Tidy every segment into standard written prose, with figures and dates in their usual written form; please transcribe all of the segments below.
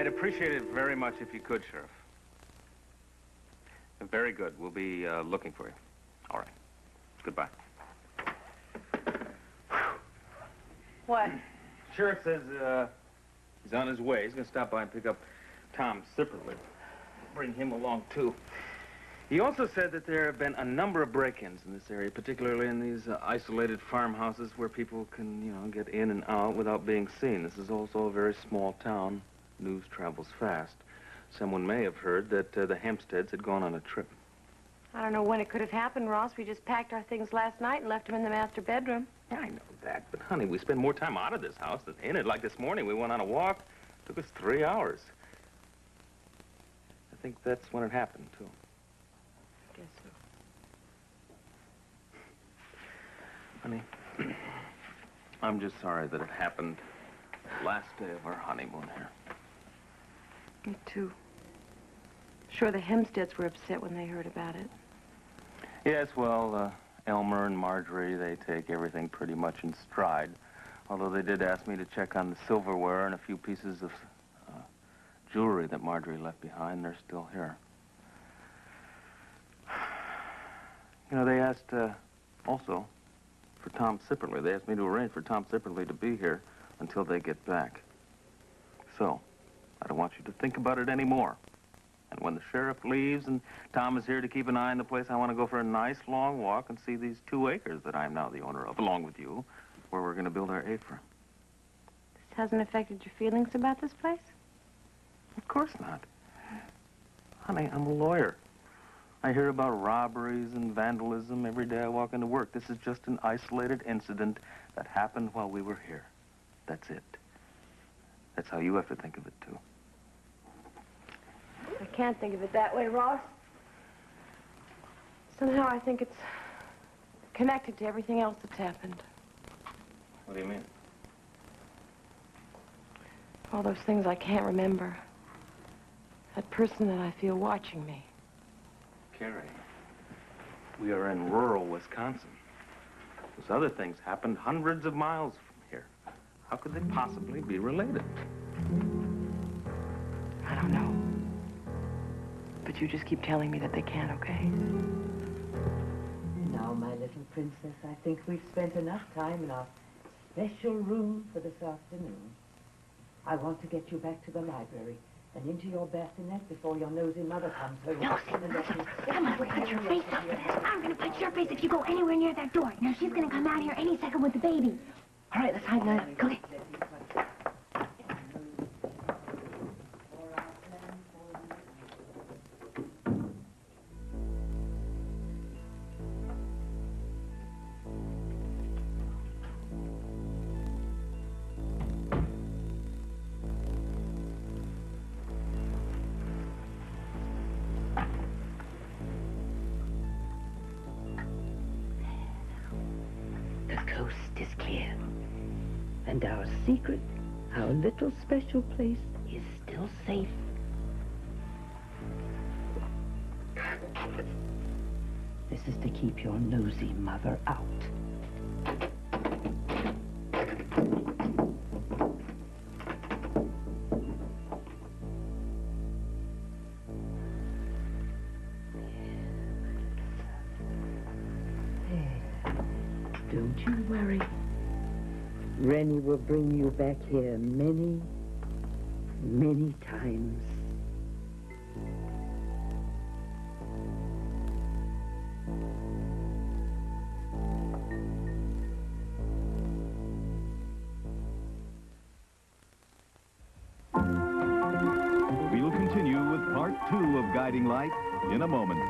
I'd appreciate it very much if you could, Sheriff. Very good. We'll be looking for you. All right. Goodbye. What? Sheriff says he's on his way. He's going to stop by and pick up Tom Sipperly. Bring him along, too. He also said that there have been a number of break-ins in this area, particularly in these isolated farmhouses where people can, you know, get in and out without being seen. This is also a very small town. News travels fast. Someone may have heard that the Hempsteads had gone on a trip. I don't know when it could have happened, Ross. We just packed our things last night and left them in the master bedroom. Yeah, I know that, but honey, we spend more time out of this house than in it. Like this morning, we went on a walk. It took us 3 hours. I think that's when it happened, too. I guess so. Honey, I'm just sorry that it happened the last day of our honeymoon here. Me too. Sure, the Hempsteads were upset when they heard about it. Yes, well, Elmer and Marjorie, they take everything pretty much in stride. Although they did ask me to check on the silverware and a few pieces of jewelry that Marjorie left behind. They're still here. You know, they asked also for Tom Sipperly. They asked me to arrange for Tom Sipperly to be here until they get back. So, I don't want you to think about it anymore. And when the sheriff leaves and Tom is here to keep an eye on the place, I want to go for a nice long walk and see these 2 acres that I'm now the owner of, along with you, where we're going to build our apron. This hasn't affected your feelings about this place? Of course not. Honey, I'm a lawyer. I hear about robberies and vandalism every day I walk into work. This is just an isolated incident that happened while we were here. That's it. That's how you have to think of it, too. I can't think of it that way, Ross. Somehow I think it's connected to everything else that's happened. What do you mean? All those things I can't remember. That person that I feel watching me. Carrie, we are in rural Wisconsin. Those other things happened hundreds of miles from here. How could they possibly be related? I don't know. But you just keep telling me that they can't, okay? Now, my little princess, I think we've spent enough time in our special room for this afternoon. I want to get you back to the library and into your bassinet before your nosy mother comes home. No, come on, we'll punch your face up for this. I'm gonna punch your face if you go anywhere near that door. Now, she's gonna come out here any second with the baby. All right, let's hide now. Go ahead. And our secret, our little special place, is still safe. This is to keep your nosy mother out. Don't you worry. Rennie will bring you back here many, many times. We'll continue with part 2 of Guiding Light in a moment.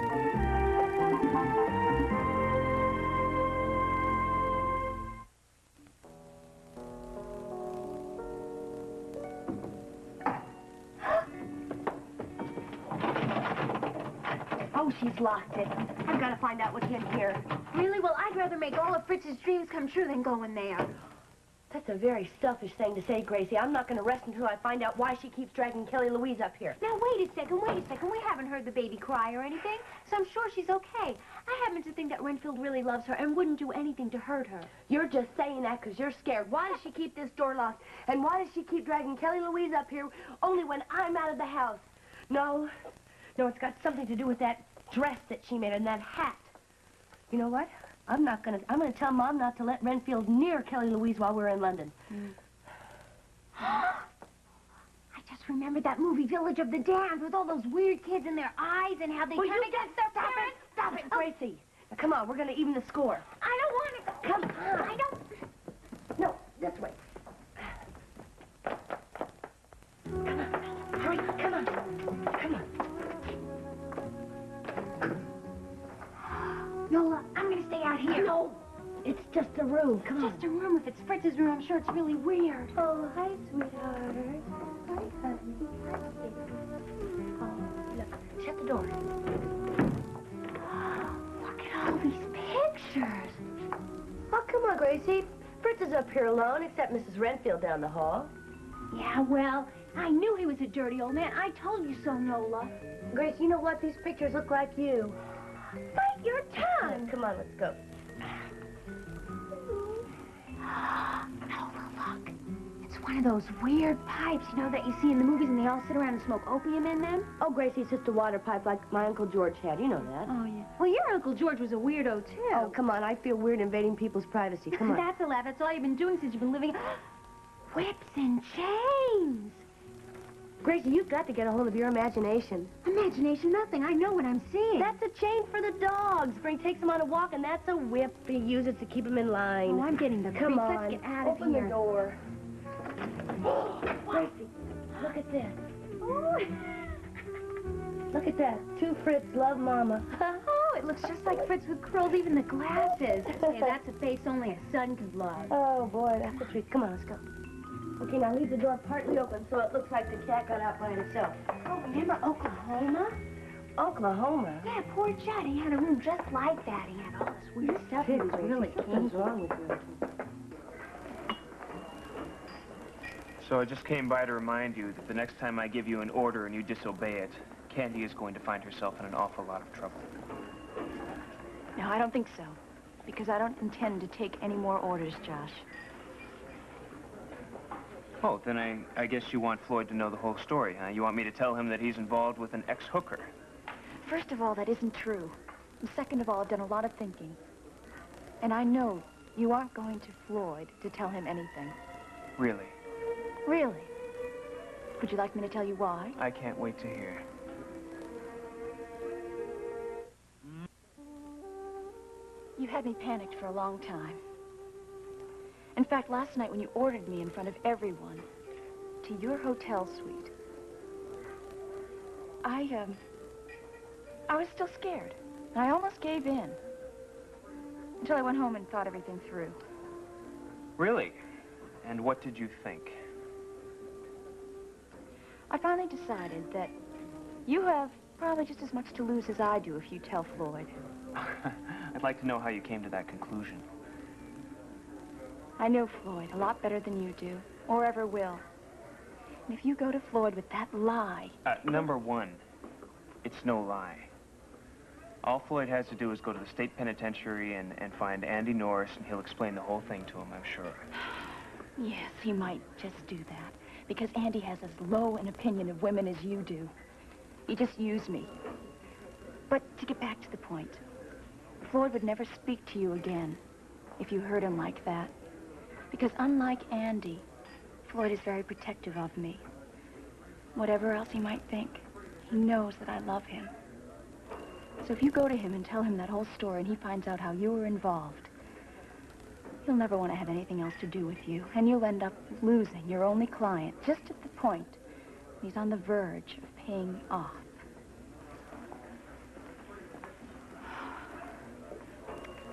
Oh, she's locked it. I've got to find out what's in here. Really? Well, I'd rather make all of Fritz's dreams come true than go in there. That's a very selfish thing to say, Gracie. I'm not going to rest until I find out why she keeps dragging Kelly Louise up here. Now, wait a second. We haven't heard the baby cry or anything, so I'm sure she's okay. I happen to think that Renfield really loves her and wouldn't do anything to hurt her. You're just saying that because you're scared. Why does she keep this door locked? And why does she keep dragging Kelly Louise up here only when I'm out of the house? No, it's got something to do with that dress that she made and that hat. You know what? I'm gonna tell Mom not to let Renfield near Kelly Louise while we're in London. I just remembered that movie, Village of the Damned, with all those weird kids and their eyes and how they Will turn you against their parents. Stop it, Gracie. Now, come on, we're gonna even the score. I don't want to. Come on. I don't. No, this way. Come on. Hurry, come on. Come on. Nola, I'm going to stay out here. No, it's just a room. Come on. Just a room. If it's Fritz's room, I'm sure it's really weird. Oh, hi, sweetheart. Hi, honey. Hi, baby. Oh, look, shut the door. Look at all these pictures. Oh, come on, Gracie. Fritz is up here alone, except Mrs. Renfield down the hall. Yeah, well, I knew he was a dirty old man. I told you so, Nola. Grace, you know what? These pictures look like you. Bite your tongue. Come on, let's go. Nola, look. It's one of those weird pipes, you know, that you see in the movies and they all sit around and smoke opium in them. Oh, Gracie, it's just a water pipe like my Uncle George had. You know that. Oh, yeah. Well, your Uncle George was a weirdo, too. Oh, come on. I feel weird invading people's privacy. Come on. That's a laugh. That's all you've been doing since you've been living... Whips and chains. Gracie, you've got to get a hold of your imagination. Imagination, nothing. I know what I'm seeing. That's a chain for the dogs. Spring takes them on a walk, and that's a whip. He uses to keep them in line. Oh, I'm getting the Come creeps. on. Let's get out of Open here. the door. Gracie, look at this. Look at that. To Fritz, love Mama. Oh, it looks just like Fritz with curls, even the glasses. Hey, that's a face only a son could love. Oh, boy, that's a treat. Come on, let's go. Okay, now leave the door partly open so it looks like the cat got out by himself. Oh, remember Oklahoma? Oklahoma? Yeah, poor Judd. He had a room just like that. He had all this weird stuff. He was really Something's wrong with you. So I just came by to remind you that the next time I give you an order and you disobey it, Candy is going to find herself in an awful lot of trouble. No, I don't think so. Because I don't intend to take any more orders, Josh. Oh, then I guess you want Floyd to know the whole story, huh? You want me to tell him that he's involved with an ex-hooker? First of all, that isn't true. And second of all, I've done a lot of thinking. And I know you aren't going to Floyd to tell him anything. Really? Really? Would you like me to tell you why? I can't wait to hear. You had me panicked for a long time. In fact, last night when you ordered me in front of everyone to your hotel suite, I was still scared. I almost gave in. Until I went home and thought everything through. Really? And what did you think? I finally decided that you have probably just as much to lose as I do if you tell Floyd. I'd like to know how you came to that conclusion. I know Floyd a lot better than you do, or ever will. And if you go to Floyd with that lie... Number one, it's no lie. All Floyd has to do is go to the state penitentiary and find Andy Norris, and he'll explain the whole thing to him, I'm sure. Yes, he might just do that, because Andy has as low an opinion of women as you do. He just used me. But to get back to the point, Floyd would never speak to you again if you hurt him like that. Because unlike Andy, Floyd is very protective of me. Whatever else he might think, he knows that I love him. So if you go to him and tell him that whole story and he finds out how you were involved, he'll never want to have anything else to do with you. And you'll end up losing your only client just at the point he's on the verge of paying off.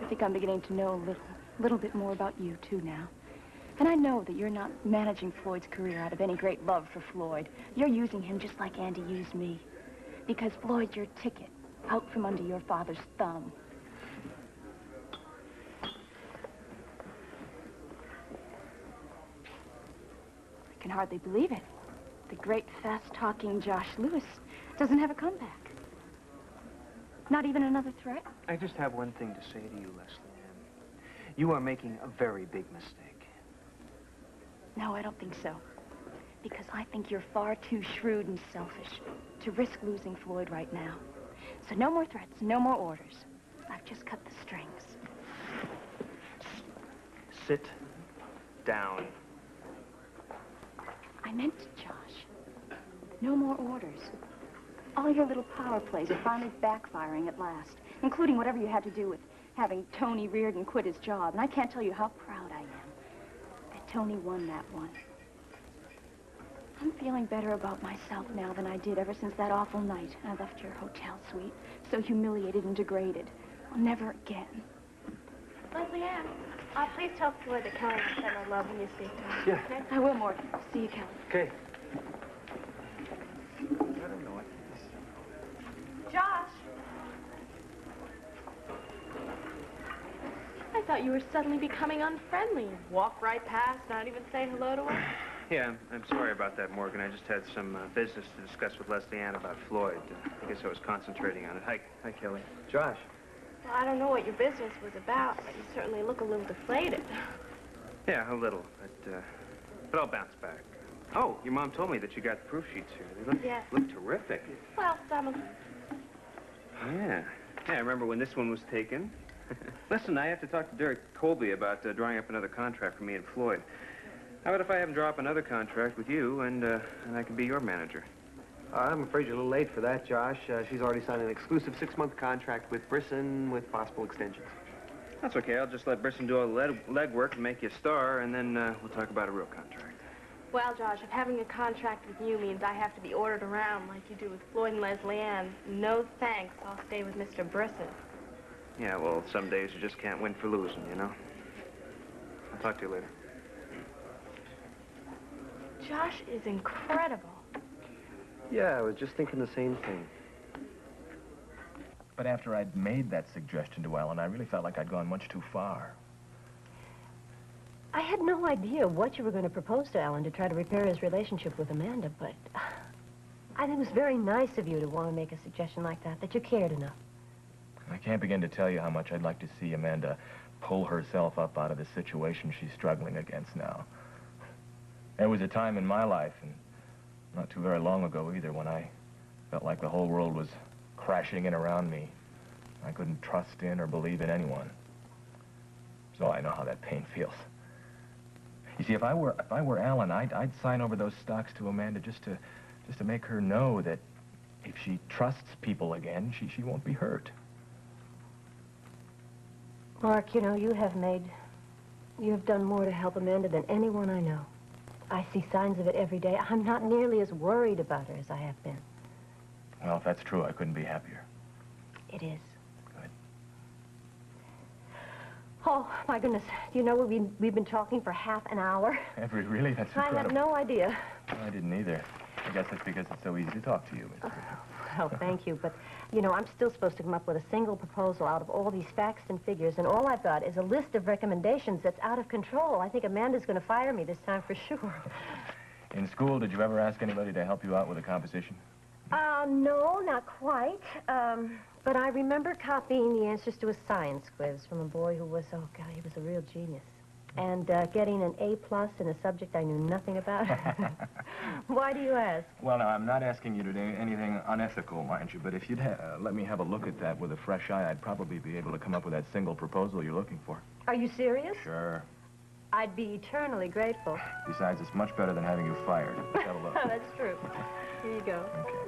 I think I'm beginning to know a little bit more about you, too, now. And I know that you're not managing Floyd's career out of any great love for Floyd. You're using him just like Andy used me. Because Floyd's your ticket out from under your father's thumb. can hardly believe it. The great, fast-talking Josh Lewis doesn't have a comeback. Not even another threat? I just have one thing to say to you, Lesley-Ann. You are making a very big mistake. No, I don't think so. Because I think you're far too shrewd and selfish to risk losing Floyd right now. So no more threats, no more orders. I've just cut the strings. Sit down. I meant it, Josh. No more orders. All your little power plays are finally backfiring at last, including whatever you had to do with having Tony Reardon quit his job. And I can't tell you how proud I am that Tony won that one. I'm feeling better about myself now than I did ever since that awful night I left your hotel suite, so humiliated and degraded. I'll never again. Lesley-Ann, please tell Floyd that Kelly will send my love when you speak to him. Yeah. Okay? I will, Morgan. See you, Kelly. Okay. I don't know it. Josh! I thought you were suddenly becoming unfriendly. Walk right past, not even say hello to her. Yeah, I'm sorry about that, Morgan. I just had some business to discuss with Lesley-Ann about Floyd. I guess I was concentrating on it. Hi, Kelly. Josh. Well, I don't know what your business was about, but you certainly look a little deflated. Yeah, a little, but I'll bounce back. Oh, your mom told me that you got the proof sheets here. They look terrific. Well, some of them. Yeah. Yeah, I remember when this one was taken. Listen, I have to talk to Derek Colby about drawing up another contract for me and Floyd. How about if I have him draw up another contract with you, and I can be your manager? I'm afraid you're a little late for that, Josh. She's already signed an exclusive 6-month contract with Brisson with possible extensions. That's okay. I'll just let Brisson do all the legwork and make you a star, and then we'll talk about a real contract. Well, Josh, if having a contract with you means I have to be ordered around like you do with Floyd and Lesley-Ann, no thanks. I'll stay with Mr. Brisson. Yeah, well, some days you just can't win for losing, you know? I'll talk to you later. Josh is incredible. Yeah, I was just thinking the same thing. But after I'd made that suggestion to Ellen, I really felt like I'd gone much too far. I had no idea what you were going to propose to Alan to try to repair his relationship with Amanda, but I think it was very nice of you to want to make a suggestion like that you cared enough. I can't begin to tell you how much I'd like to see Amanda pull herself up out of the situation she's struggling against now. There was a time in my life, and not too very long ago either, when I felt like the whole world was crashing in around me. I couldn't trust in or believe in anyone. So I know how that pain feels. You see, if I were Alan, I'd sign over those stocks to Amanda just to make her know that if she trusts people again, she won't be hurt. Mark, you know, you have done more to help Amanda than anyone I know. I see signs of it every day. I'm not nearly as worried about her as I have been. Well, if that's true, I couldn't be happier. It is. Good. Oh, my goodness. You know, we've been talking for half an hour. Really? That's incredible. I had no idea. Well, I didn't either. I guess it's because it's so easy to talk to you, Miss Griffin. Well, thank you, but, you know, I'm still supposed to come up with a single proposal out of all these facts and figures, and all I've got is a list of recommendations that's out of control. I think Amanda's going to fire me this time for sure. In school, did you ever ask anybody to help you out with a composition? No, not quite. But I remember copying the answers to a science quiz from a boy who was, oh, God, he was a real genius. And getting an A+ in a subject I knew nothing about. Why do you ask? Well, now, I'm not asking you to do anything unethical, mind you, but if you'd let me have a look at that with a fresh eye, I'd probably be able to come up with that single proposal you're looking for. Are you serious? Sure. I'd be eternally grateful. Besides, it's much better than having you fired. Let's have a look. That's true. Here you go. Okay.